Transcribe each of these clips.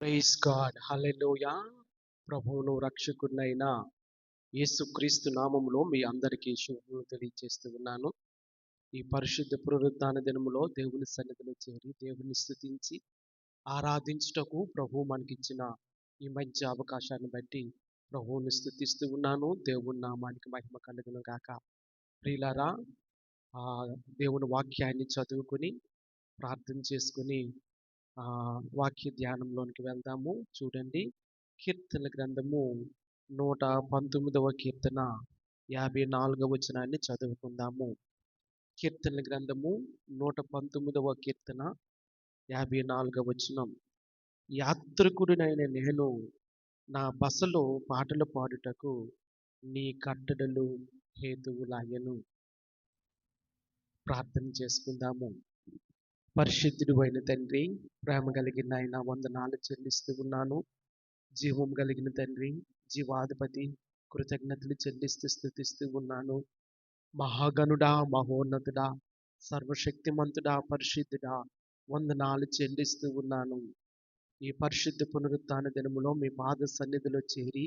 Praise God హల్లెలూయా. ప్రభువును రక్షకుడినైన యేసుక్రీస్తు నామములో మీ అందరికీ శుభములు తెలియజేస్తూ ఉన్నాను. ఈ పరిశుద్ధ పునరుత్థాన దినములో దేవుని సన్నిధిలో చేరి దేవుని స్తుతించి ఆరాధించుటకు ప్రభువు మనకిచ్చిన ఈ మంచి అవకాశాన్ని బట్టి ప్రభువుని స్తుతిస్తూ ఉన్నాను. దేవుని నామానికి మహిమ కలుగును గాక. ప్రియులారా, ఆ దేవుని వాక్యాన్ని చదువుకుని ప్రార్థన చేసుకుని వాక్య ధ్యానంలోనికి వెళ్దాము. చూడండి, కీర్తన గ్రంథము 119వ కీర్తన 54వ వచనాన్ని చదువుకుందాము. కీర్తన గ్రంథము 119వ కీర్తన 54వ వచనం. యాత్రికుడినైన నేను నా బసలో పాటలు పాడుటకు నీ కట్టడలు హేతువులాయను. ప్రార్థన చేసుకుందాము. పరిశుద్ధుడు అయిన తండ్రి, ప్రేమ కలిగిన ఆయన వందనాలు చెల్లిస్తూ ఉన్నాను. జీవం కలిగిన తండ్రి, జీవాధిపతి, కృతజ్ఞతలు చెల్లిస్తూ స్తుతిస్తూ ఉన్నాను. మహాగణుడా, మహోన్నతుడా, సర్వశక్తిమంతుడా, పరిశుద్ధుడా, వందనాలు చెల్లిస్తూ ఉన్నాను. ఈ పరిశుద్ధ పునరుత్థాన దినములో మీ పాద సన్నిధిలో చేరి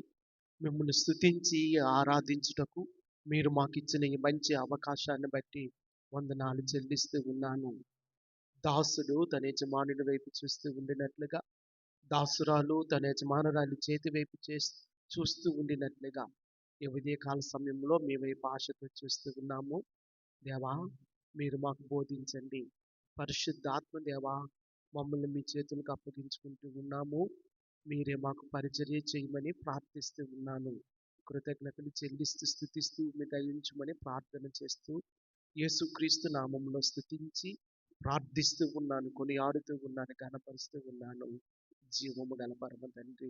మిమ్మల్ని స్తుతించి ఆరాధించుటకు మీరు మాకు ఇచ్చిన ఈ మంచి అవకాశాన్ని బట్టి వందనాలు చెల్లిస్తూ ఉన్నాను. దాసుడు తన యజమానుని వైపు చూస్తూ ఉండినట్లుగా, దాసురాలు తన యజమానురాలి చేతి వైపు చూస్తూ ఉండినట్లుగా ఈ ఉదయకాల సమయంలో మీ వైపు ఆశతో చూస్తూ ఉన్నాము. దేవా, మీరు మాకు బోధించండి. పరిశుద్ధాత్మ దేవా, మమ్మల్ని మీ చేతులకు అప్పగించుకుంటూ ఉన్నాము. మీరే మాకు పరిచర్య చేయమని ప్రార్థిస్తూ ఉన్నాను. కృతజ్ఞతలు చెల్లిస్తూ స్తుతిస్తూ మీ దయించమని ప్రార్థన చేస్తూ యేసుక్రీస్తు నామంలో స్తుతించి ప్రార్థిస్తూ ఉన్నాను, కొనియాడుతూ ఉన్నాను, ఘనపరుస్తూ ఉన్నాను. జీవము గల పరమ తండ్రి,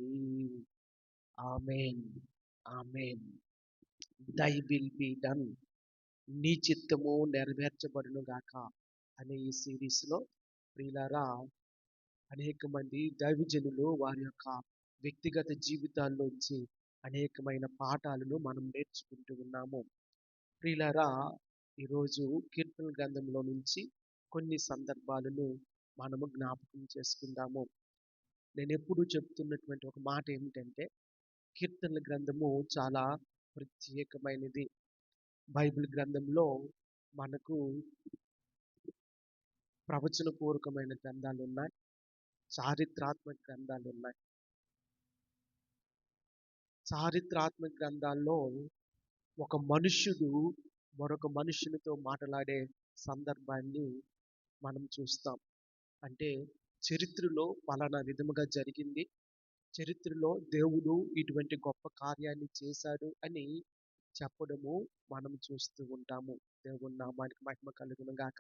ఆమేన్, ఆమేన్. దై విల్ బి డన్, నీ చిత్తము నెరవేర్చబడును గాక అనే ఈ సిరీస్లో ప్రియులారా, అనేక మంది దైవజనులు వారి యొక్క వ్యక్తిగత జీవితాల్లోంచి అనేకమైన పాఠాలను మనం నేర్చుకుంటూ ఉన్నాము. ప్రియులారా, ఈరోజు కీర్తన గ్రంథంలో నుంచి కొన్ని సందర్భాలను మనము జ్ఞాపకం చేసుకుందాము. నేను ఎప్పుడూ చెప్తున్నటువంటి ఒక మాట ఏమిటంటే, కీర్తనల గ్రంథము చాలా ప్రత్యేకమైనది. బైబిల్ గ్రంథంలో మనకు ప్రవచనపూర్వకమైన గ్రంథాలు ఉన్నాయి, చారిత్రాత్మక గ్రంథాలు ఉన్నాయి. చారిత్రాత్మక గ్రంథాల్లో ఒక మనుష్యుడు మరొక మనుషునితో మాట్లాడే సందర్భాన్ని మనం చూస్తాం. అంటే చరిత్రలో పలానా విధముగా జరిగింది, చరిత్రలో దేవుడు ఇటువంటి గొప్ప కార్యాన్ని చేశాడు అని చెప్పడము మనం చూస్తూ ఉంటాము. దేవుని నామానికి మహిమ కలుగును గాక.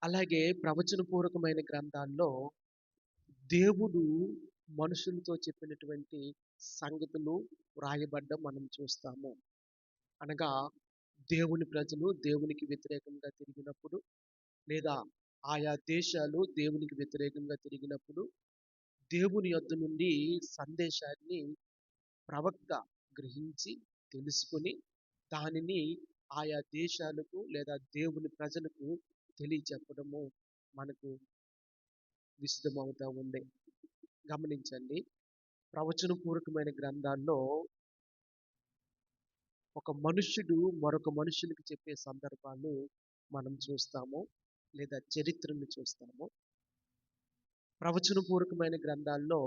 అలాగే ప్రవచనపూర్వకమైన గ్రంథాల్లో దేవుడు మనుషులతో చెప్పినటువంటి సంగతులు వ్రాయబడ్డం మనం చూస్తాము. అనగా దేవుని ప్రజలు దేవునికి వ్యతిరేకంగా తిరిగినప్పుడు, లేదా ఆయా దేశాలు దేవునికి వ్యతిరేకంగా తిరిగినప్పుడు దేవుని యొద్ద నుండి సందేశాన్ని ప్రవక్త గ్రహించి తెలుసుకొని దానిని ఆయా దేశాలకు లేదా దేవుని ప్రజలకు తెలియచెప్పడము మనకు విశదమవుతా ఉంది. గమనించండి, ప్రవచనపూర్వకమైన గ్రంథాల్లో ఒక మనుష్యుడు మరొక మనుషునికి చెప్పే సందర్భాలు మనం చూస్తాము, లేదా చరిత్రను చూస్తాము. ప్రవచనపూర్వకమైన గ్రంథాల్లో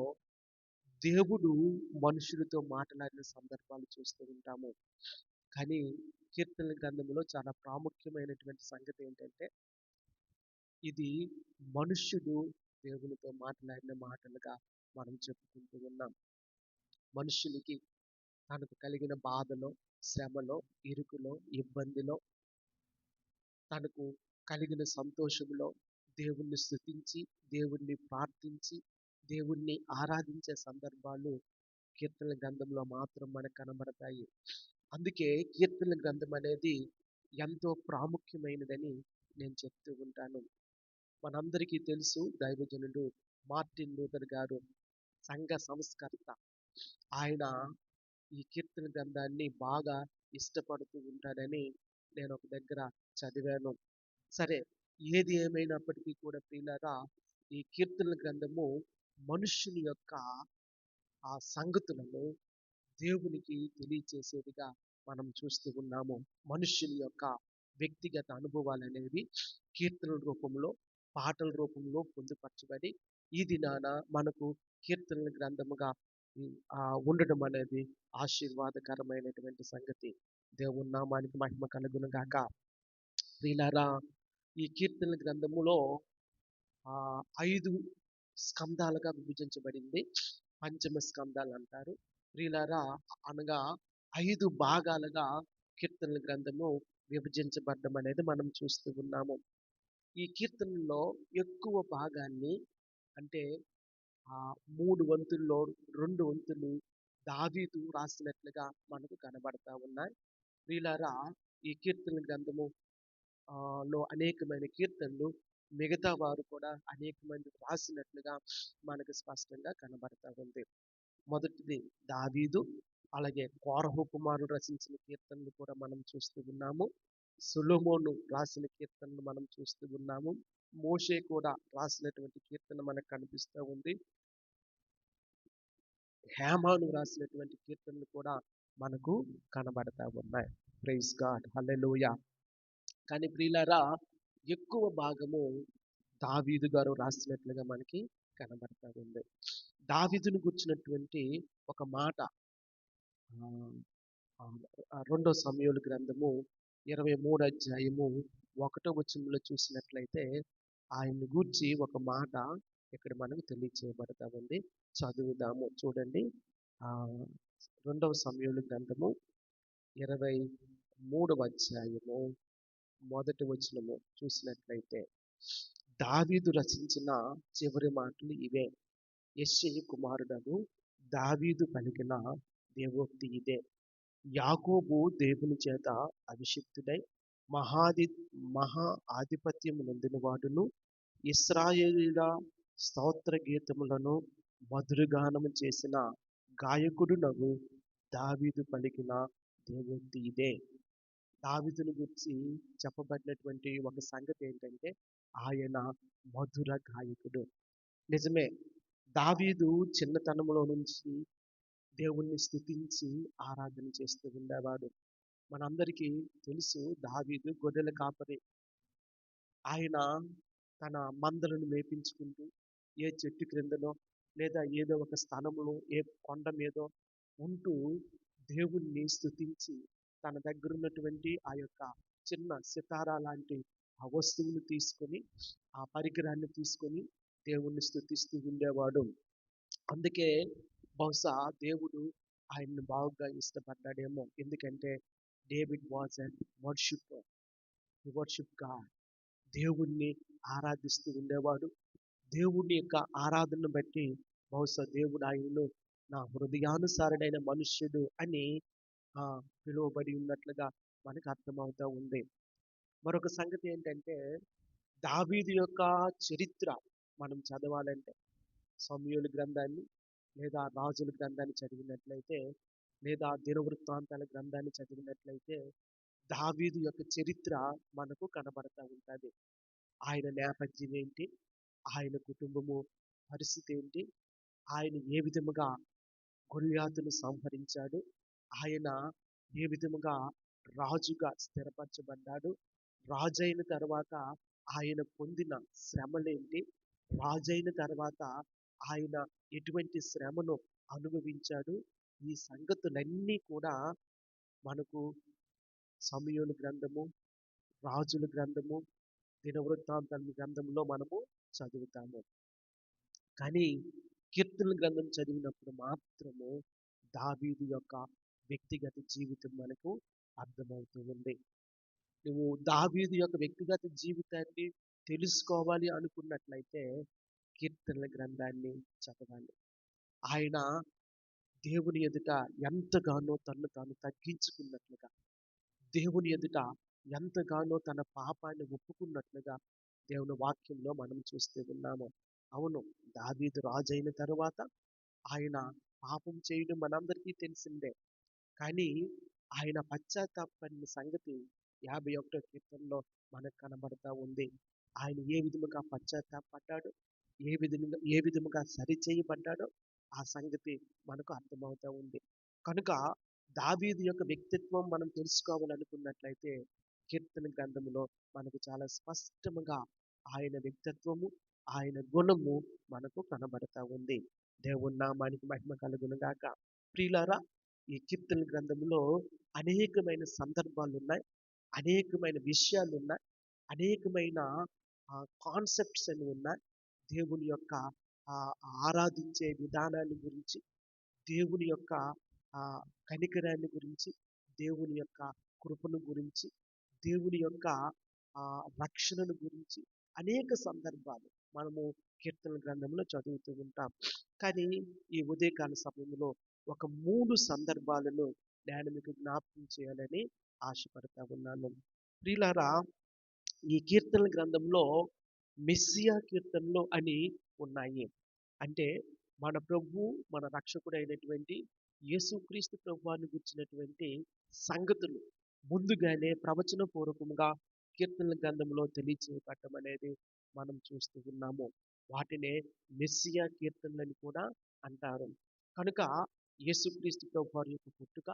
దేవుడు మనుషులతో మాట్లాడిన సందర్భాలు చూస్తూ ఉంటాము. కానీ కీర్తనల గ్రంథంలో చాలా ప్రాముఖ్యమైనటువంటి సంగతి ఏంటంటే, ఇది మనుష్యుడు దేవునితో మాట్లాడిన మాటలుగా మనం చెప్పుకుంటూ ఉన్నాం. మనుషునికి తనకు కలిగిన బాధలో, శ్రమలో, ఇరుకులో, ఇబ్బందిలో, తనకు కలిగిన సంతోషంలో దేవుణ్ణి స్తుతించి, దేవుణ్ణి ప్రార్థించి, దేవుణ్ణి ఆరాధించే సందర్భాలు కీర్తనల గ్రంథంలో మాత్రం మనకు కనబడతాయి. అందుకే కీర్తనల గ్రంథం అనేది ఎంతో ప్రాముఖ్యమైనదని నేను చెప్తూ ఉంటాను. మనందరికీ తెలుసు, దైవజనుడు మార్టిన్ లూథర్ గారు సంఘ సంస్కర్త. ఆయన ఈ కీర్తన గ్రంథాన్ని బాగా ఇష్టపడుతూ ఉంటాడని నేను ఒక దగ్గర చదివాను. సరే, ఏది ఏమైనప్పటికీ కూడా ప్రియులారా, ఈ కీర్తనల గ్రంథము మనుషుని యొక్క ఆ సంగతులను దేవునికి తెలియచేసేదిగా మనం చూస్తూ ఉన్నాము. మనుషుని యొక్క వ్యక్తిగత అనుభవాలు అనేవి కీర్తనల రూపంలో, పాటల రూపంలో పొందుపరచబడి ఈ దినాన మనకు కీర్తనల గ్రంథముగా ఉండడం అనేది ఆశీర్వాదకరమైనటువంటి సంగతి. దేవుని నామానికి మహిమ కలుగును గాక. ప్రియులారా, ఈ కీర్తనల గ్రంథములో 5 స్కందాలుగా విభజించబడింది. పంచమ స్కందాలు అంటారు. ప్రియులారా, అనగా 5 భాగాలుగా కీర్తనల గ్రంథము విభజించబడడం అనేది మనం చూస్తూ ఉన్నాము. ఈ కీర్తనలో ఎక్కువ భాగాన్ని, అంటే 3 వంతుల్లో 2 వంతులు దావీదు రాసినట్లుగా మనకు కనబడతా ఉన్నాయి. ప్రియులారా, ఈ కీర్తనల గ్రంథము లో అనేకమైన కీర్తనలు మిగతా వారు కూడా అనేక మంది రాసినట్లుగా మనకు స్పష్టంగా కనబడతా ఉంది. మొదటిది దావీదు, అలాగే కోరహు కుమారుడు రచించిన కీర్తనలు కూడా మనం చూస్తూ ఉన్నాము. సొలొమోను రాసిన కీర్తనలు మనం చూస్తూ ఉన్నాము. మోషే కూడా రాసినటువంటి కీర్తన మనకు కనిపిస్తూ ఉంది. హేమాను రాసినటువంటి కీర్తనలు కూడా మనకు కనబడతా ఉన్నాయి. ప్రైజ్ గాడ్, హల్లెలూయా. కానీ ప్రియులారా, ఎక్కువ భాగము దావీదు గారు రాసినట్లుగా మనకి కనబడతా ఉంది. దావీదును గుర్చినటువంటి ఒక మాట 2 సమూయేలు గ్రంథము 23 అధ్యాయము 1వ వచనంలో చూసినట్లయితే ఆయన్ని గూర్చి ఒక మాట ఇక్కడ మనకు తెలియచేయబడతా ఉంది. చదువుదాము, చూడండి. 2వ సమూయేలు గ్రంథము 23వ అధ్యాయము 1వ వచనము చూసినట్లయితే దావీదు రచించిన చివరి మాటలు ఇవే. యెష్షయి కుమారుడను దావీదు పలికిన దేవోక్తి ఇదే. యాకోబు దేవుని చేత అభిషిక్తుడై మహా ఆధిపత్యము నొందిన వాడును, ఇశ్రాయేలీయుల స్తోత్ర గీతములను మధురగానము చేసిన గాయకుడునగు దావీదు పలికిన దేవోక్తి ఇదే. దావీదును గురించి చెప్పబడినటువంటి ఒక సంగతి ఏంటంటే ఆయన మధుర గాయకుడు. నిజమే, దావీదు చిన్నతనంలో నుంచి దేవుణ్ణి స్తుతించి ఆరాధన చేస్తూ ఉండేవాడు. మనందరికీ తెలుసు, దావీదు గొర్రెల కాపరి. ఆయన తన మందలను మేపించుకుంటూ ఏ చెట్టు క్రిందనో లేదా ఏదో ఒక స్థలంలో, ఏ కొండ మీదో ఉంటూ దేవుణ్ణి స్తుతించి తన దగ్గర ఉన్నటువంటి ఆ యొక్క చిన్న సితారా లాంటి ఆ వస్తువుని తీసుకొని, ఆ పరికరాన్ని తీసుకొని దేవుణ్ణి స్తుతిస్తూ ఉండేవాడు. అందుకే బహుశా దేవుడు ఆయన్ని బాగా ఇష్టపడ్డాడేమో. ఎందుకంటే David was and worship God. దేవుణ్ణి ఆరాధిస్తూ ఉండేవాడు. దేవుడి యొక్క ఆరాధనను బట్టి బహుశా దేవుడు ఆయనను నా హృదయానుసారుడైన మనుష్యుడు అని పిలువబడి ఉన్నట్లుగా మనకు అర్థమవుతా ఉంది. మరొక సంగతి ఏంటంటే దావీదు యొక్క చరిత్ర మనం చదవాలంటే సమూయేలు గ్రంథాన్ని లేదా రాజుల గ్రంథాన్ని చదివినట్లయితే, లేదా దినవృత్తాంతాల గ్రంథాన్ని చదివినట్లయితే దావీదు యొక్క చరిత్ర మనకు కనబడతా ఉంటుంది. ఆయన నేపథ్యం ఏంటి, ఆయన కుటుంబము పరిస్థితి ఏంటి, ఆయన ఏ విధముగా గొల్యాతును సంహరించాడు, ఆయన ఏ విధముగా రాజుగా స్థిరపరచబడ్డాడు, రాజైన తర్వాత ఆయన పొందిన శ్రమలేంటి, రాజైన తర్వాత ఆయన ఎటువంటి శ్రమను అనుభవించాడు, ఈ సంగతులన్నీ కూడా మనకు సమూయేలు గ్రంథము, రాజుల గ్రంథము, దినవృత్తాంతాల గ్రంథంలో మనము చదువుతాము. కానీ కీర్తనల గ్రంథం చదివినప్పుడు మాత్రము దావీదు యొక్క వ్యక్తిగత జీవితం మనకు అర్థమవుతూ ఉంది. నువ్వు దావీదు యొక్క వ్యక్తిగత జీవితాన్ని తెలుసుకోవాలి అనుకున్నట్లయితే కీర్తనల గ్రంథాన్ని చదవాలి. ఆయన దేవుని ఎదుట ఎంతగానో తను తాను తగ్గించుకున్నట్లుగా, దేవుని ఎదుట ఎంతగానో తన పాపాన్ని ఒప్పుకున్నట్లుగా దేవుని వాక్యంలో మనం చూస్తూ ఉన్నాము. అవును, దావీదు రాజు అయిన తరువాత ఆయన పాపం చేయడం మనందరికీ తెలిసిందే. కానీ ఆయన పశ్చాత్తాపడిన సంగతి 51వ కీర్తనలో మనకు కనబడతా ఉంది. ఆయన ఏ విధముగా పశ్చాత్తాపడ్డాడు, ఏ విధముగా సరిచేయబడ్డాడో ఆ సంగతి మనకు అర్థమవుతా ఉంది. కనుక దావీదు యొక్క వ్యక్తిత్వం మనం తెలుసుకోవాలనుకున్నట్లయితే కీర్తన గ్రంథములో మనకు చాలా స్పష్టముగా ఆయన వ్యక్తిత్వము, ఆయన గుణము మనకు కనబడతా ఉంది. దేవుని నామానికి మహిమ కలుగును గాక. ప్రియులారా, ఈ కీర్తన గ్రంథములో అనేకమైన సందర్భాలు ఉన్నాయి, అనేకమైన విషయాలు ఉన్నాయి, అనేకమైన కాన్సెప్ట్స్ అని ఉన్నాయి. దేవుని యొక్క ఆ, ఆరాధించే విధానాన్ని గురించి, దేవుని యొక్క ఆ, కనికరాన్ని గురించి, దేవుని యొక్క కృపను గురించి, దేవుని యొక్క ఆ, రక్షణను గురించి అనేక సందర్భాలు మనము కీర్తన గ్రంథంలో చదువుతూ ఉంటాం. కానీ ఈ ఉదయకాల సమయంలో ఒక 3 సందర్భాలను నేను మీకు జ్ఞాపకం చేయాలని ఆశపడతా ఉన్నాను. ప్రియులారా, ఈ కీర్తన గ్రంథంలో మెస్సియా కీర్తనలు అని ఉన్నాయి. అంటే మన ప్రభు, మన రక్షకుడైనటువంటి యేసుక్రీస్తు ప్రభువాన్ని గురించినటువంటి సంగతులు ముందుగానే ప్రవచన పూర్వకంగా కీర్తనల గ్రంథంలో తెలియచేయబడటం అనేది మనం చూస్తూ ఉన్నాము. వాటినే మెస్సియా కీర్తనలని కూడా అంటారు. కనుక యేసుక్రీస్తు ప్రభువారి యొక్క పుట్టుక,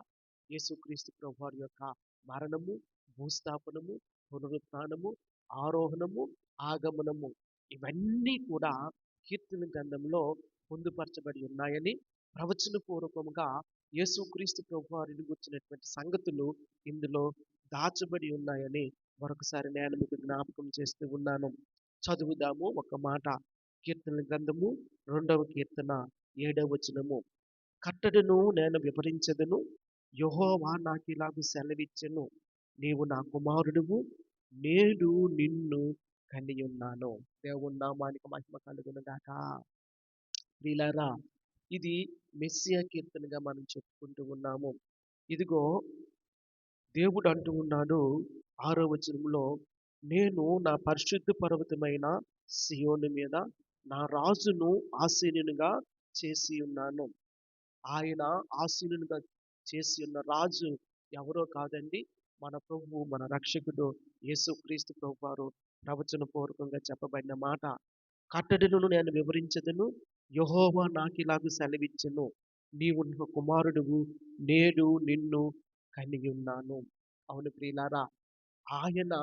యేసుక్రీస్తు ప్రభువారి యొక్క మరణము, భూస్థాపనము, పునరుత్థానము, ఆరోహణము, ఆగమనము, ఇవన్నీ కూడా కీర్తన గ్రంథంలో పొందుపరచబడి ఉన్నాయని, ప్రవచన పూర్వకముగా యేసుక్రీస్తు ప్రభువారిని గురించినటువంటి సంగతులు ఇందులో దాచబడి ఉన్నాయని మరొకసారి నేను మీకు జ్ఞాపకం చేస్తూ ఉన్నాను. చదువుదాము ఒక మాట. కీర్తన గ్రంథము 2వ కీర్తన 7వ వచనము. కట్టడను నేను వివరించదను, యెహోవా నాకిలాగు సెలవిచ్చెను, నీవు నా కుమారుడువు, నేడు నిన్ను కనియున్నాను. దేవుని నామానికి మహిమ కలుగును గాక. ప్రియులారా, ఇది మెస్సియా కీర్తనగా మనం చెప్పుకుంటూ ఉన్నాము. ఇదిగో దేవుడు అంటూ ఉన్నాడు 6వ వచనంలో, నేను నా పరిశుద్ధ పర్వతమైన సియోను మీద నా రాజును ఆసీనునిగా చేసి ఉన్నాను. ఆయన ఆసీనునిగా చేసి ఉన్న రాజు ఎవరో కాదండి, మన ప్రభువు, మన రక్షకుడు యేసుక్రీస్తు ప్రభువారు. ప్రవచన పూర్వకంగా చెప్పబడిన మాట. కట్టడను నేను వివరించదను, యెహోవా నాకిలాగు సెలవిచ్చెను, నీవు నా కుమారుడువు, నేడు నిన్ను కనియున్నాను. అవును ప్రియులారా, ఆయన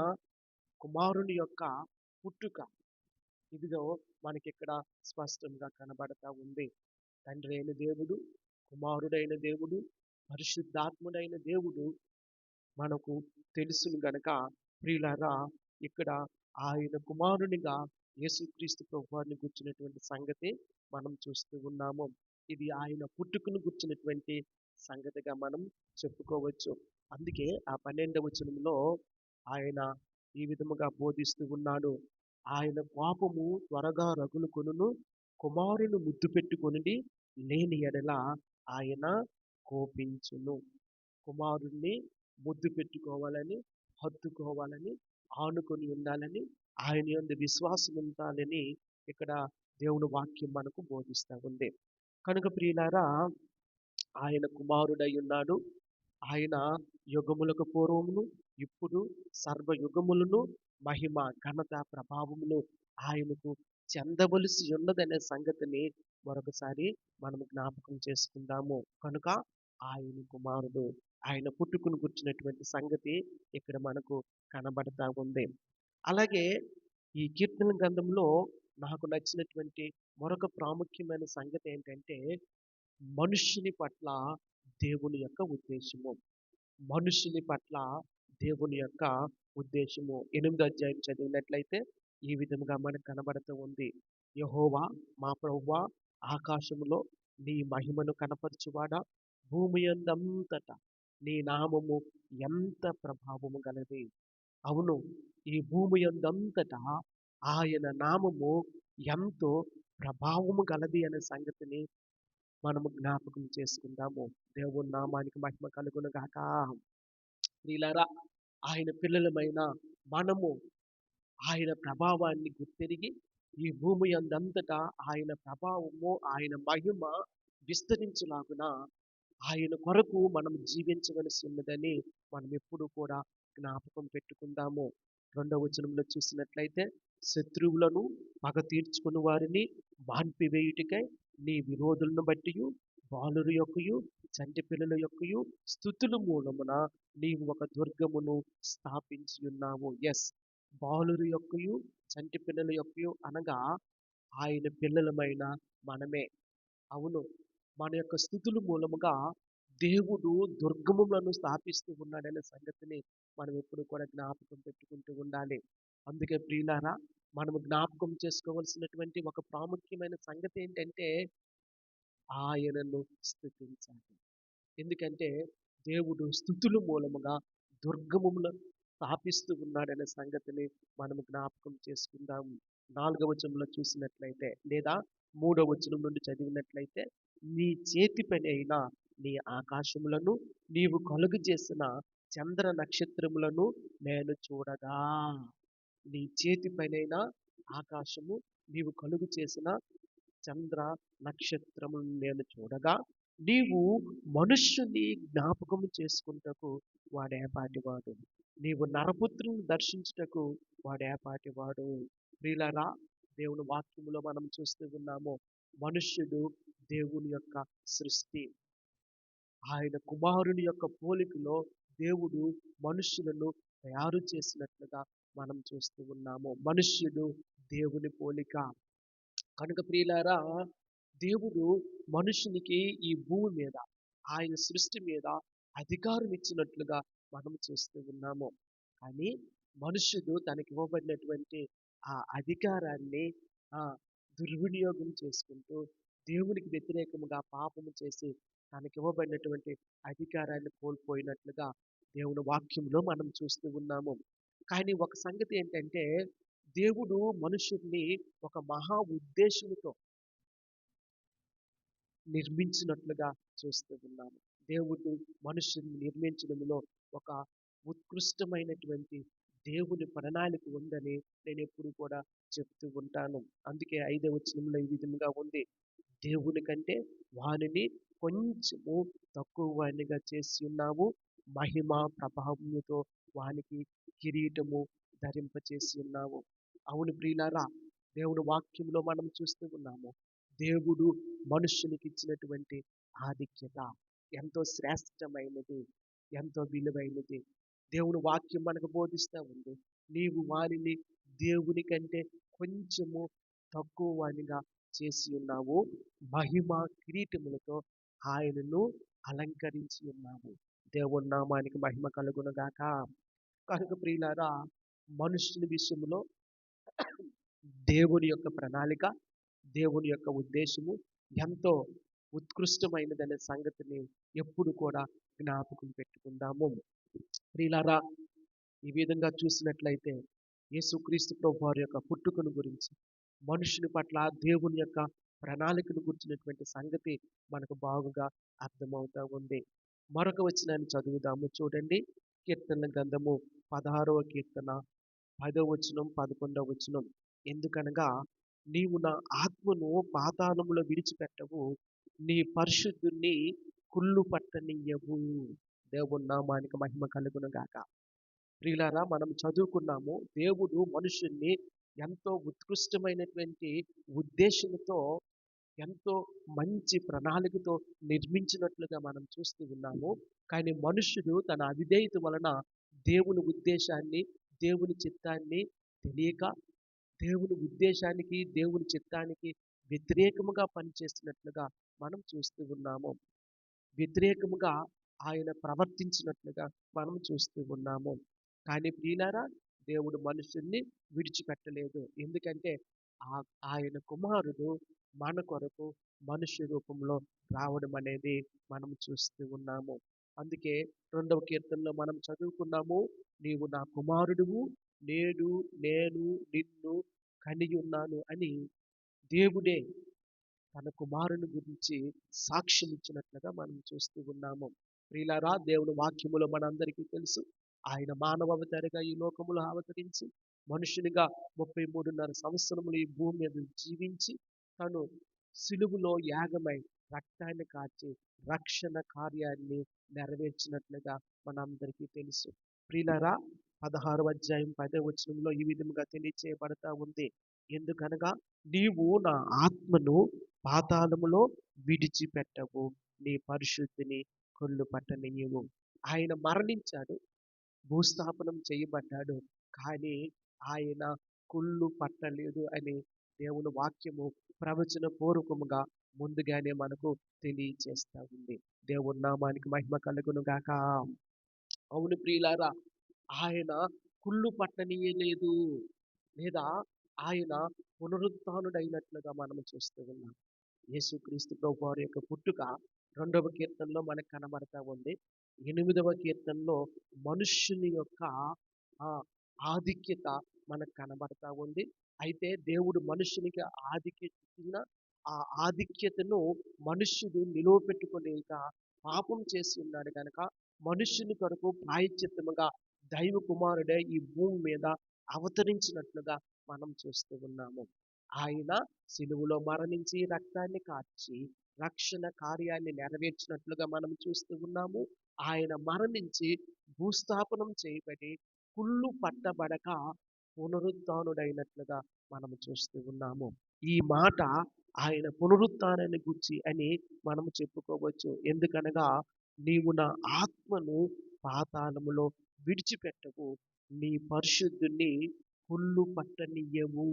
కుమారుని యొక్క పుట్టుక ఇదిగో మనకిక్కడ స్పష్టంగా కనబడతా ఉంది. తండ్రి అయిన దేవుడు, కుమారుడైన దేవుడు, పరిశుద్ధాత్ముడైన దేవుడు మనకు తెలుసును గనక, ప్రియులారా, ఇక్కడ ఆయన కుమారునిగా యేసుక్రీస్తు ప్రభువారిని గుర్చినటువంటి సంగతి మనం చూస్తూ ఉన్నాము. ఇది ఆయన పుట్టుకను గుర్చినటువంటి సంగతిగా మనం చెప్పుకోవచ్చు. అందుకే ఆ 12వ వచనంలో ఆయన ఈ విధముగా బోధిస్తూ ఉన్నాడు. ఆయన కోపము త్వరగా రగులుకొనును, కుమారుని ముద్దు పెట్టుకొనిడి, లేని ఎడల ఆయన కోపించును. కుమారుణ్ణి ముద్దు పెట్టుకోవాలని, హత్తుకోవాలని, ఆనుకొని ఉండాలని, ఆయన యందు విశ్వాసం ఉండాలని ఇక్కడ దేవుని వాక్యం మనకు బోధిస్తూ ఉంది. కనుక ప్రియులారా, ఆయన కుమారుడై ఉన్నాడు. ఆయన యుగములకు పూర్వమును, ఇప్పుడు సర్వయుగములను మహిమ, ఘనత, ప్రభావములు ఆయనకు చెందవలసి ఉన్నదనే సంగతిని మరొకసారి మనం జ్ఞాపకం చేసుకుందాము. కనుక ఆయన కుమారుడు, ఆయన పుట్టుకుని గుర్చినటువంటి సంగతి ఇక్కడ మనకు కనబడతా ఉంది. అలాగే ఈ కీర్తన గ్రంథంలో నాకు నచ్చినటువంటి మరొక ప్రాముఖ్యమైన సంగతి ఏంటంటే, మనుష్యుని పట్ల దేవుని యొక్క ఉద్దేశము. మనుషుని పట్ల దేవుని యొక్క ఉద్దేశము. 8వ అధ్యాయం చదివినట్లయితే ఈ విధముగా మనకు కనబడుతూ ఉంది. యెహోవా మా ప్రభువా, ఆకాశములో నీ మహిమను కనపరచువాడా, భూమి యందంతటా నీ నామము ఎంత ప్రభావము గలది. అవును, ఈ భూమి యందంతటా ఆయన నామము ఎంతో ప్రభావము గలది అనే సంగతిని మనము జ్ఞాపకం చేసుకుందాము. దేవుని నామానికి మహిమ కలుగును గాక. ప్రియులారా, ఆయన పిల్లలమైన మనము ఆయన ప్రభావాన్ని గుర్తెరిగి, ఈ భూమి అందంతటా ఆయన ప్రభావము, ఆయన మహిమ విస్తరించులాగున ఆయన కొరకు మనం జీవించవలసి ఉన్నదని మనం ఎప్పుడు కూడా జ్ఞాపకం పెట్టుకుందాము. 2వ వచనంలో చూసినట్లయితే, శత్రువులను పగ తీర్చుకుని వారిని మాన్పివేయుటికై నీ విరోధులను బట్టి బాలుర యొక్కయు చంటి పిల్లల యొక్కయు స్థుతుల మూలమున నీవు ఒక దుర్గమును స్థాపించి ఉన్నావు. ఎస్, బాలుర యొక్కయు చంటి పిల్లల యొక్కయు అనగా ఆయన పిల్లలమైన మనమే. అవును, మన యొక్క స్థుతుల మూలముగా దేవుడు దుర్గములను స్థాపిస్తూ ఉన్నాడనే సంగతిని మనం ఎప్పుడు కూడా జ్ఞాపకం పెట్టుకుంటూ ఉండాలి. అందుకే ప్రియులారా, మనము జ్ఞాపకం చేసుకోవలసినటువంటి ఒక ప్రాముఖ్యమైన సంగతి ఏంటంటే ఆయనను స్థుతించాలి. ఎందుకంటే దేవుడు స్థుతుల మూలముగా దుర్గములను స్థాపిస్తూ ఉన్నాడనే సంగతిని మనము జ్ఞాపకం చేసుకుందాము. 4వ వచనంలో చూసినట్లయితే లేదా 3వ వచనం నుండి చదివినట్లయితే, నీ చేతి పని అయిన నీ ఆకాశములను నీవు కలుగు చేసిన చంద్ర నక్షత్రములను నేను చూడగా. నీ చేతి పనైన ఆకాశము నీవు కలుగు చేసిన చంద్ర నక్షత్రములను నేను చూడగా, నీవు మనుష్యుని జ్ఞాపకము చేసుకుంటకు వాడేపాటివాడు, నీవు నరపుత్రుని దర్శించుటకు వాడేపాటివాడు. ప్రియులారా, దేవుని వాక్యములో మనం చూస్తూ ఉన్నాము, మనుష్యుడు దేవుని యొక్క సృష్టి. ఆయన కుమారుని యొక్క పోలికలో దేవుడు మనుష్యులను తయారు చేసినట్లుగా మనం చూస్తూ ఉన్నాము. మనుష్యుడు దేవుని పోలిక కనుక ప్రియులారా, దేవుడు మనుషునికి ఈ భూమి మీద, ఆయన సృష్టి మీద అధికారం ఇచ్చినట్లుగా మనం చూస్తూ ఉన్నాము. కానీ మనుష్యుడు తనకి ఇవ్వబడినటువంటి ఆ అధికారాన్ని ఆ దుర్వినియోగం చేసుకుంటూ దేవునికి వ్యతిరేకముగా పాపము చేసి తనకి ఇవ్వబడినటువంటి అధికారాన్ని కోల్పోయినట్లుగా దేవుని వాక్యంలో మనం చూస్తూ ఉన్నాము. కానీ ఒక సంగతి ఏంటంటే, దేవుడు మనుషుల్ని ఒక మహా ఉద్దేశముతో నిర్మించినట్లుగా చూస్తూ ఉన్నాము. దేవుడు మనుషుల్ని నిర్మించడంలో ఒక ఉత్కృష్టమైనటువంటి దేవుని ప్రణాళిక ఉందని నేను ఎప్పుడు కూడా చెప్తూ ఉంటాను. అందుకే 5వ వచనంలో ఈ విధంగా ఉంది, దేవుని కంటే వానిని కొంచెము తక్కువ వానిగా చేసి ఉన్నావు, మహిమ ప్రభావముతో వానికి కిరీటము ధరింపచేసి ఉన్నావు. అవును ప్రియులారా, దేవుని వాక్యంలో మనం చూస్తూ ఉన్నాము, దేవుడు మనుష్యునికి ఇచ్చినటువంటి ఆధిక్యత ఎంతో శ్రేష్టమైనది, ఎంతో విలువైనది. దేవుని వాక్యం మనకు బోధిస్తూ ఉంది, నీవు వారిని దేవుని కంటే కొంచెము తక్కువ వానిగా చేసి ఉన్నావు, మహిమ కిరీటములతో ఆయనను అలంకరించి ఉన్నాము. దేవుని నామానికి మహిమ కలుగునుగాక. కనుక ప్రియులారా, మనుషుల విషయంలో దేవుని యొక్క ప్రణాళిక, దేవుని యొక్క ఉద్దేశము ఎంతో ఉత్కృష్టమైనదనే సంగతిని ఎప్పుడు కూడా జ్ఞాపకం పెట్టుకుందాము. ప్రియులారా, ఈ విధంగా చూసినట్లయితే యేసుక్రీస్తు ప్రభు వారి యొక్క పుట్టుకను గురించి, మనుషుని పట్ల దేవుని యొక్క ప్రణాళికను గురించినటువంటి సంగతి మనకు బాగుగా అర్థమవుతా ఉంది. మరొక వచనాన్ని చదువుదాము, చూడండి. కీర్తనల గ్రంథము 16వ కీర్తన 10వ వచనం 11వ వచనం. ఎందుకనగా నీవు నా ఆత్మను పాతాళములో విడిచిపెట్టవు, నీ పరిశుద్ధుని కుళ్ళు పట్టనీయవు. దేవుని నామానికి మహిమ కలుగును గాక. ప్రియులారా, మనం చదువుకున్నాము, దేవుడు మనుషుల్ని ఎంతో ఉత్కృష్టమైనటువంటి ఉద్దేశంతో, ఎంతో మంచి ప్రణాళికతో నిర్మించినట్లుగా మనం చూస్తూ ఉన్నాము. కానీ మనుష్యుడు తన అవిధేయత వలన దేవుని ఉద్దేశాన్ని, దేవుని చిత్తాన్ని తెలియక దేవుని ఉద్దేశానికి, దేవుని చిత్తానికి వ్యతిరేకముగా పనిచేస్తున్నట్లుగా మనం చూస్తూ ఉన్నాము. వ్యతిరేకముగా ఆయన ప్రవర్తించినట్లుగా మనం చూస్తూ ఉన్నాము. కానీ ప్రియులారా, దేవుడు మనుషుల్ని విడిచిపెట్టలేదు. ఎందుకంటే ఆయన కుమారుడు మన కొరకు మనుష్య రూపంలో రావడం అనేది మనం చూస్తూ ఉన్నాము. అందుకే 2వ కీర్తనలో మనం చదువుకున్నాము, నీవు నా కుమారుడువు, నేడు నేను నిన్ను కనియున్నాను అని దేవుడే తన కుమారుని గురించి సాక్ష్యం ఇచ్చినట్లుగా మనం చూస్తూ ఉన్నాము. ప్రియులారా, దేవుని వాక్యములో మనందరికీ తెలుసు, ఆయన మానవ అవతారిగా ఈ లోకములో అవతరించి మనుషునిగా 33.5 సంవత్సరములు ఈ భూమి మీద జీవించి తను సిలువులో యాగమై రక్తాన్ని కార్చి రక్షణ కార్యాన్ని నెరవేర్చినట్లుగా మనందరికీ తెలుసు. ప్రియులారా, 16వ అధ్యాయం 10వ వచనంలో ఈ విధముగా తెలియచేయబడతా ఉంది. ఎందుకనగా నీవు నా ఆత్మను పాతాళములో విడిచిపెట్టవు, నీ పరిశుద్ధిని కొల్లు పట్టనీయవు. ఆయన మరణించాడు, భూస్థాపనం చేయబడ్డాడు, కానీ ఆయన కుళ్ళు పట్టలేదు అని దేవుని వాక్యము ప్రవచన పూర్వకముగా ముందుగానే మనకు తెలియచేస్తా ఉంది. దేవుని నామానికి మహిమ కలుగును గాక. అవును ప్రియులారా, ఆయన కుళ్ళు పట్టనీయలేదు, లేదా ఆయన పునరుత్థానుడైనట్లుగా మనం చూస్తూ ఉన్నాం. యేసుక్రీస్తు ప్రభు వారి యొక్క పుట్టుక 2వ కీర్తనలో మనకు కనబడతా ఉంది. 8వ కీర్తనలో మనుష్యుని యొక్క ఆ ఆధిక్యత మనకు కనబడతా ఉంది. అయితే దేవుడు మనుష్యునికి ఆధిక్యత ఇచ్చిన ఆ ఆధిక్యతను మనుష్యుడు నిలువపెట్టుకోలేక పాపం చేసి ఉన్నాడు కనుక మనుష్యుని కొరకు ప్రాయశ్చిత్తముగా దైవ కుమారుడే ఈ భూమి మీద అవతరించినట్లుగా మనం చూస్తూ ఉన్నాము. ఆయన సిలువలో మరణించి రక్తాన్ని కార్చి రక్షణ కార్యాన్ని నెరవేర్చినట్లుగా మనం చూస్తూ ఉన్నాము. ఆయన మరణించి భూస్థాపనం చేయబడి కుళ్ళు పట్టబడక పునరుత్థానుడైనట్లుగా మనం చూస్తూ ఉన్నాము. ఈ మాట ఆయన పునరుత్థానాన్ని గురించి అని మనం చెప్పుకోవచ్చు. ఎందుకనగా నీవు నా ఆత్మను పాతాళములో విడిచిపెట్టవు, నీ పరిశుద్ధుని కుళ్ళు పట్టనీయవు.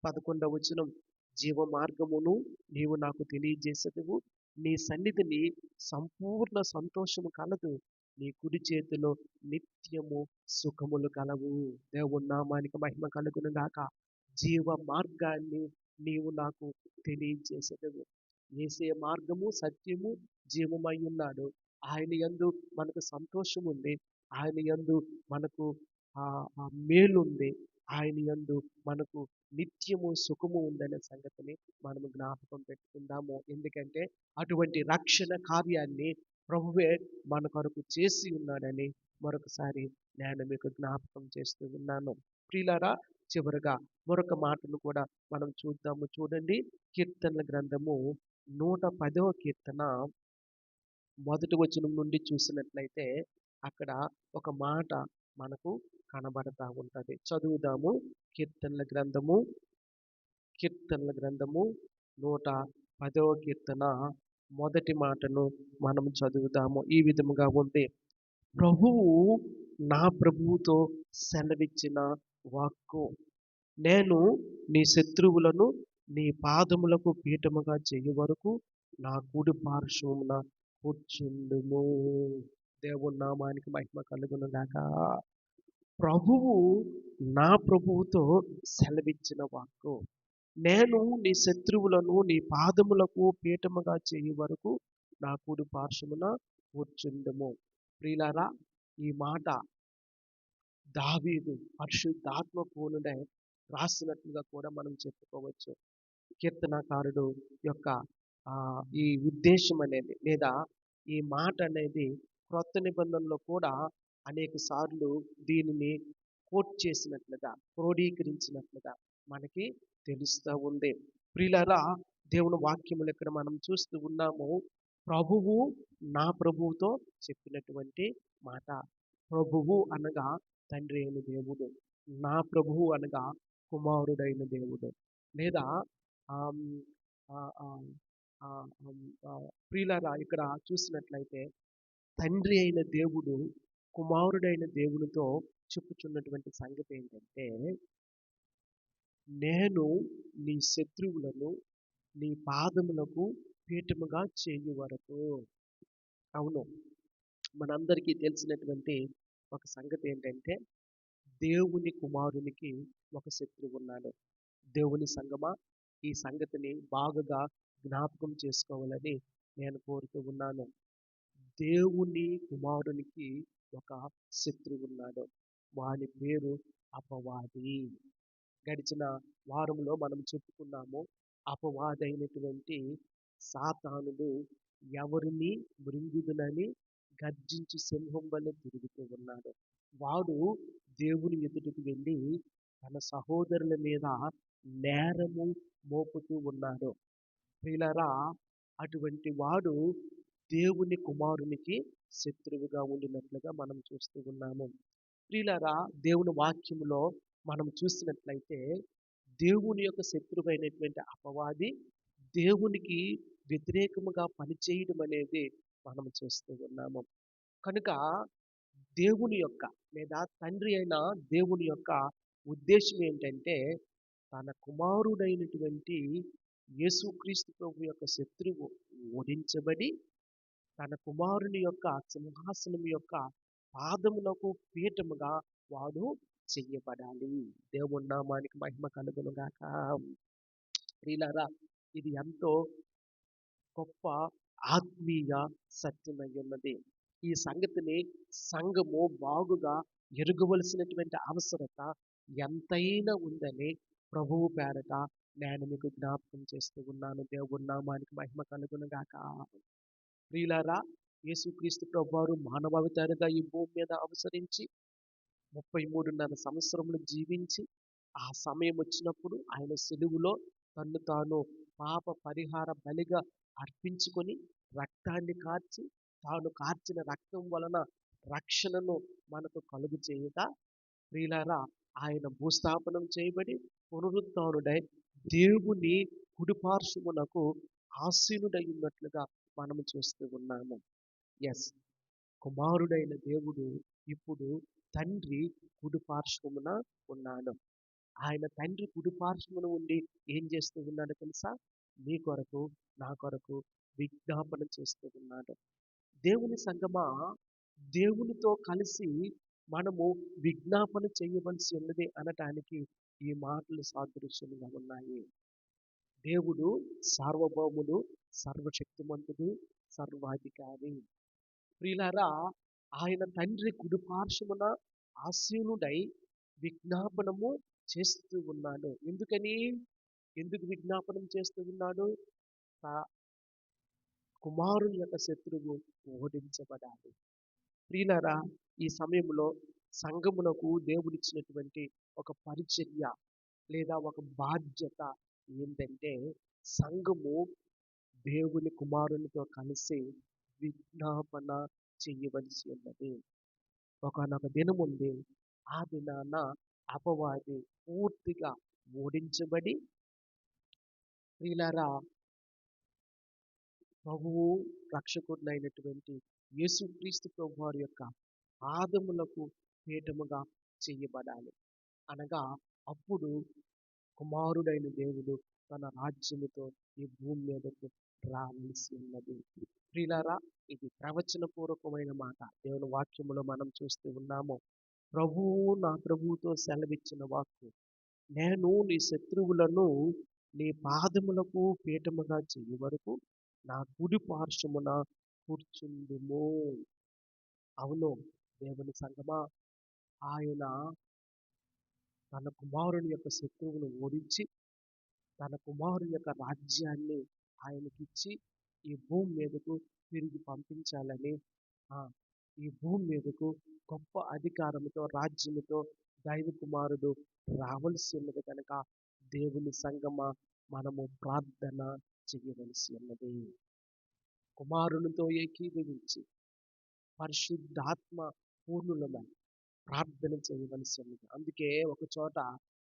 11వ వచనం, జీవ మార్గమును నీవు నాకు తెలియజేసేదవు, నీ సన్నిధిని సంపూర్ణ సంతోషము కలదు, నీ కుడి చేతిలో నిత్యము సుఖములు కలవు. దేవుని నామానికి మహిమ కలుగును గాక. జీవ మార్గాన్ని నీవు నాకు తెలియజేసేదవు. యేసే మార్గము సత్యము జీవమై ఉన్నాడు. ఆయన యందు మనకు సంతోషం ఉంది, ఆయన యందు మనకు ఆ మేలు ఉంది, ఆయన యందు మనకు నిత్యము సుఖము ఉందనే సంగతిని మనము జ్ఞాపకం పెట్టుకుందాము. ఎందుకంటే అటువంటి రక్షణ కార్యాన్ని ప్రభువే మన కొరకు చేసి ఉన్నాడని మరొకసారి నేను మీకు జ్ఞాపకం చేస్తూ ఉన్నాను. ప్రియులారా, చివరగా మరొక మాటను కూడా మనం చూద్దాము. చూడండి, కీర్తనల గ్రంథము 110వ కీర్తన మొదటి వచనం నుండి చూసినట్లయితే అక్కడ ఒక మాట మనకు కనబడతా ఉంటది. చదువుదాము. కీర్తనల గ్రంథము 110వ కీర్తన మొదటి మాటను మనం చదువుదాము. ఈ విధముగా ఉంది. ప్రభువు నా ప్రభువుతో సెలవిచ్చిన వాక్కు, నేను నీ శత్రువులను నీ పాదములకు పీఠముగా చేయు వరకు నా కుడి పార్శ్వమున కూర్చుండుము. దేవుని నామానికి మహిమ కలుగును గాక. ప్రభువు నా ప్రభువుతో సెలవిచ్చిన వాక్కు, నేను నీ శత్రువులను నీ పాదములకు పీఠముగా చేయు వరకు నా కుడి పార్శ్వమున కూర్చుండుము. ప్రియులారా, ఈ మాట దావీదు పరిశుద్ధాత్మ పూర్ణుడై రాసినట్లుగా కూడా మనం చెప్పుకోవచ్చు. కీర్తనకారుడు యొక్క ఈ ఉద్దేశం అనేది, లేదా ఈ మాట అనేది క్రొత్త నిబంధనలో కూడా అనేక సార్లు దీనిని కోట్ చేసినట్లుగా, క్రోడీకరించినట్లుగా మనకి తెలుస్తూ ఉంది. ప్రియులారా, దేవుని వాక్యములు ఇక్కడ మనం చూస్తూ ఉన్నాము. ప్రభువు నా ప్రభువుతో చెప్పినటువంటి మాట. ప్రభువు అనగా తండ్రి అయిన దేవుడు, నా ప్రభువు అనగా కుమారుడైన దేవుడు. లేదా ప్రియులారా, ఇక్కడ చూసినట్లయితే తండ్రి అయిన దేవుడు కుమారుడైన దేవునితో చెప్పుచున్నటువంటి సంగతి ఏంటంటే, నేను నీ శత్రువులను నీ పాదములకు పీఠముగా చేయు వరకు. అవును, మనందరికీ తెలిసినటువంటి ఒక సంగతి ఏంటంటే, దేవుని కుమారునికి ఒక శత్రువు ఉన్నాడు. దేవుని సంగమా, ఈ సంగతిని బాగా జ్ఞాపకం చేసుకోవాలని నేను కోరుతూ ఉన్నాను. దేవుని కుమారునికి ఒక శత్రువు ఉన్నాడు. వాని పేరు అపవాది. గడిచిన వారంలో మనం చెప్పుకున్నాము, అపవాదైనటువంటి సాతానుడు ఎవరిని మృంగుదునని గర్జించి సింహం వలె తిరుగుతూ ఉన్నాడు. వాడు దేవుని ఎదుటికి వెళ్ళి తన సహోదరుల మీద నేరము మోపుతూ ఉన్నాడు. ప్రియులారా, అటువంటి వాడు దేవుని కుమారునికి శత్రువుగా ఉండినట్లుగా మనం చూస్తూ ఉన్నాము. ప్రియులారా, దేవుని వాక్యములో మనం చూసినట్లయితే దేవుని యొక్క శత్రువైనటువంటి అపవాది దేవునికి వ్యతిరేకముగా పనిచేయడం అనేది మనం చూస్తూ ఉన్నాము. కనుక దేవుని యొక్క లేదా తండ్రి అయిన దేవుని యొక్క ఉద్దేశం ఏంటంటే తన కుమారుడైనటువంటి యేసుక్రీస్తు ప్రభు యొక్క శత్రువు ఓడించబడి తన కుమారుని యొక్క సింహాసనం యొక్క పాదములకు పీఠముగా వాడు చెయ్యబడాలి. దేవుని నామానికి మహిమ కలుగును గాక. ప్రియులారా, ఇది ఎంతో గొప్ప ఆత్మీయ సత్యమై ఉన్నది. ఈ సంగతిని సంఘము బాగుగా ఎరుగవలసినటువంటి అవసరత ఎంతైనా ఉందని ప్రభువు పేరట నేను మీకు జ్ఞాపకం చేస్తూ ఉన్నాను. దేవుని నామానికి మహిమ కలుగును గాక. ప్రియులారా, యేసుక్రీస్తు ప్రభువారు మానవావతారిగా ఈ భూమి మీద అవతరించి 33.5 సంవత్సరములు జీవించి ఆ సమయం వచ్చినప్పుడు ఆయన సిలువలో తన్ను తాను పాప పరిహార బలిగా అర్పించుకొని రక్తాన్ని కార్చి తాను కార్చిన రక్తం వలన రక్షణను మనకు కలుగు చేయగా, ప్రియులారా, ఆయన భూస్థాపనం చేయబడి పునరుత్థానుడై దేవుని కుడిపార్శ్వమునకు ఆసీనుడై ఉన్నట్లుగా మనము చూస్తూ ఉన్నాము. ఎస్, కుమారుడైన దేవుడు ఇప్పుడు తండ్రి కుడిపార్శ్వమున ఉన్నాడు. ఆయన తండ్రి కుడిపార్శ్వమున ఉండి ఏం చేస్తూ ఉన్నాడో తెలుసా? నీ కొరకు నా కొరకు విజ్ఞాపన చేస్తూ ఉన్నాడు. దేవుని సంగమా, దేవునితో కలిసి మనము విజ్ఞాపన చేయవలసి ఉన్నది అనటానికి ఈ మాటలు సాదృశ్యంగా ఉన్నాయి. దేవుడు సార్వభౌముడు, సర్వశక్తిమంతుడు, సర్వాధికారి. ప్రియులారా, ఆయన తండ్రి కుడిపార్శ్వమున ఆసీనుడై విజ్ఞాపనము చేస్తూ ఉన్నాడు. ఎందుకు విజ్ఞాపనం చేస్తూ ఉన్నాడు? కుమారుని యొక్క శత్రువు ఓడించబడాలి. ప్రియులారా, ఈ సమయంలో సంఘమునకు దేవుడిచ్చినటువంటి ఒక పరిచర్య లేదా ఒక బాధ్యత ఏంటంటే సంఘము దేవుని కుమారునితో కలిసి విజ్ఞాపన చేయవలసి ఉన్నది. ఒకనొక దినం ఉంది. ఆ దినాన అపవాది పూర్తిగా ఓడించబడి, ప్రియులారా, ప్రభువు రక్షకుడినైనటువంటి యేసుక్రీస్తు ప్రభు వారి యొక్క పాదములకు పీఠముగా చేయబడాలి. అనగా అప్పుడు కుమారుడైన దేవుడు తన రాజ్యముతో ఈ భూమి మీదకు రావలసి ఉన్నది. ప్రియులారా, ఇది ప్రవచనపూర్వకమైన మాట. దేవుని వాక్యములో మనం చూస్తూ ఉన్నాము. నా ప్రభువుతో సెలవిచ్చిన వాక్కు, నేను నీ శత్రువులను నీ పాదములకు పీఠముగా చేయ వరకు నా కుడి పార్శ్వమున కూర్చుందుము. అవును, దేవుని సంగమా, ఆయన తన కుమారుని యొక్క శత్రువును ఓడించి తన కుమారుని యొక్క రాజ్యాన్ని ఆయనకిచ్చి ఈ భూమి మీదకు తిరిగి పంపించాలని, ఈ భూమి మీదకు గొప్ప అధికారముతో రాజ్యముతో దైవ కుమారుడు రావలసి ఉన్నది. కనుక దేవుని సంగమ మనము ప్రార్థన చేయవలసి ఉన్నది. కుమారునితో ఏకీభవించి పరిశుద్ధాత్మ పూర్ణులమై ప్రార్థన చేయవలసి ఉన్నది. అందుకే ఒక చోట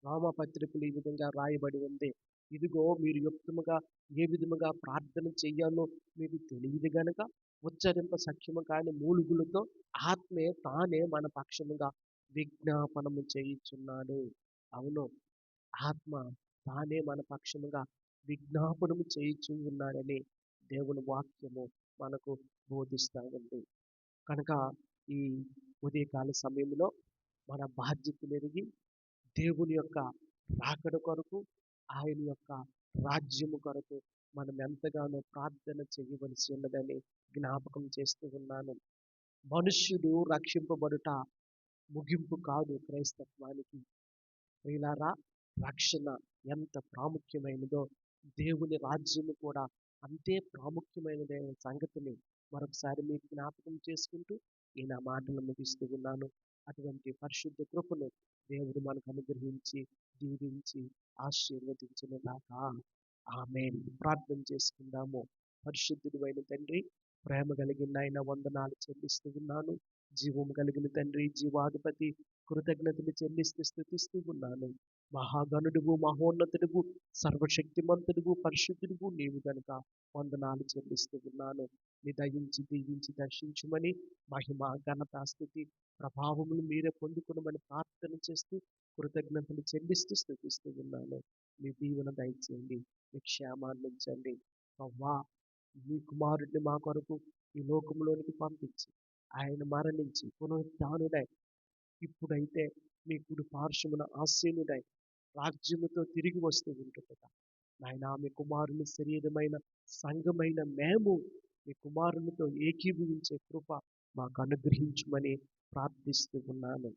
రామపత్రికలు ఈ విధంగా రాయబడి ఉంది. ఇదిగో, మీరు యుక్తముగా ఏ విధముగా ప్రార్థన చెయ్యాలో మీకు తెలియదు గనక ఉచ్చరింప సఖ్యము కాని మూలుగులతో ఆత్మే తానే మన పక్షముగా విజ్ఞాపనము చేయుచున్నాడు. అవును, ఆత్మ తానే మన పక్షముగా విజ్ఞాపనము చేయుచు ఉన్నాడని దేవుని వాక్యము మనకు బోధిస్తూ ఉంది. కనుక ఈ ఉదయకాల సమయంలో మన బాధ్యతలు ఎరిగి దేవుని యొక్క రాకడ కొరకు, ఆయన యొక్క రాజ్యము కొరకు మనం ఎంతగానో ప్రార్థన చేయవలసి ఉన్నదని జ్ఞాపకం చేస్తూ ఉన్నాను. మనుష్యుడు రక్షింపబడుట ముగింపు కాదు క్రైస్తత్వానికి. ప్రియులారా, రక్షణ ఎంత ప్రాముఖ్యమైనదో దేవుని రాజ్యము కూడా అంతే ప్రాముఖ్యమైనదైన సంగతిని మరొకసారి మీకు జ్ఞాపకం చేసుకుంటూ ఈ నా మాటలు ముగిస్తూ ఉన్నాను. అటువంటి పరిశుద్ధ కృపను దేవుడు మనకు అనుగ్రహించి దీవించి ఆశీర్వదించునుగాక. ఆమేన్. ప్రార్థన చేసుకుందాము. పరిశుద్ధుడు అయిన తండ్రి, ప్రేమ కలిగిన ఆయన వందనాలు చెల్లిస్తూ ఉన్నాను. జీవము కలిగిన తండ్రి, జీవాధిపతి, కృతజ్ఞతలు చెల్లిస్తూ స్తుతిస్తూ ఉన్నాను. మహాగణుడువు, మహోన్నతుడువు, సర్వశక్తిమంతుడువు, పరిశుద్ధుడువు నీవు గనుక వందనాలు చెల్లిస్తూ ఉన్నాను. నీ దయించి దీవించి దర్శించుమని మహిమ, ఘనత, స్తుతి, ప్రభావములు మీరే పొందుకునమని ప్రార్థన చేస్తూ కృతజ్ఞతలు చెల్లిస్తూ స్తుతిస్తూ ఉన్నాను. మీ దీవెన దయచేయండి, మీ క్షేమాన్ని ఉంచండి. అవ్వా, మీ కుమారుడిని మా కొరకు ఈ లోకంలోనికి పంపించి ఆయన మరణించి పునరుత్థానుడై ఇప్పుడైతే మీ కుడి పార్శ్వమున ఆసీనుడై రాజ్యముతో తిరిగి వస్తూ ఉంటుండగా నాయనా, మీ కుమారుని శరీరమైన సంఘమైన మేము మీ కుమారునితో ఏకీభవించే కృప మాకు అనుగ్రహించమని ప్రార్థిస్తూ ఉన్నాను.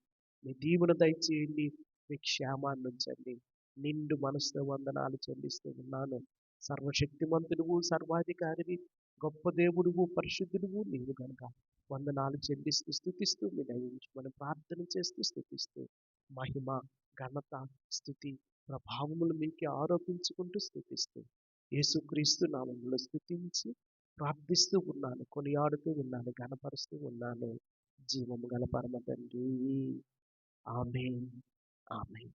మీ దీవెన దయచేయండి, మీ క్షేమాన్ని ఉంచండి. నిండు మనసుతో వందనాలు చెల్లిస్తూ ఉన్నాను. సర్వశక్తిమంతుడువు, సర్వాధికారివి, గొప్ప దేవుడువు, పరిశుద్ధుడువు నీవు కనుక వందనాలు చెల్లిస్తూ స్తుతిస్తూ మీ దయించమని ప్రార్థన చేస్తూ స్తుతిస్తూ మహిమ, ఘనత, స్తుతి, ప్రభావములు మీకే ఆరోపించుకుంటూ స్తుతిస్తూ యేసుక్రీస్తు నామములో స్తుతించి ప్రార్థిస్తూ ఉన్నాను, కొనియాడుతూ ఉన్నాను, ఘనపరుస్తూ ఉన్నాను. జీవము గల పరమ తండ్రి, ఆమేన్, ఆమేన్.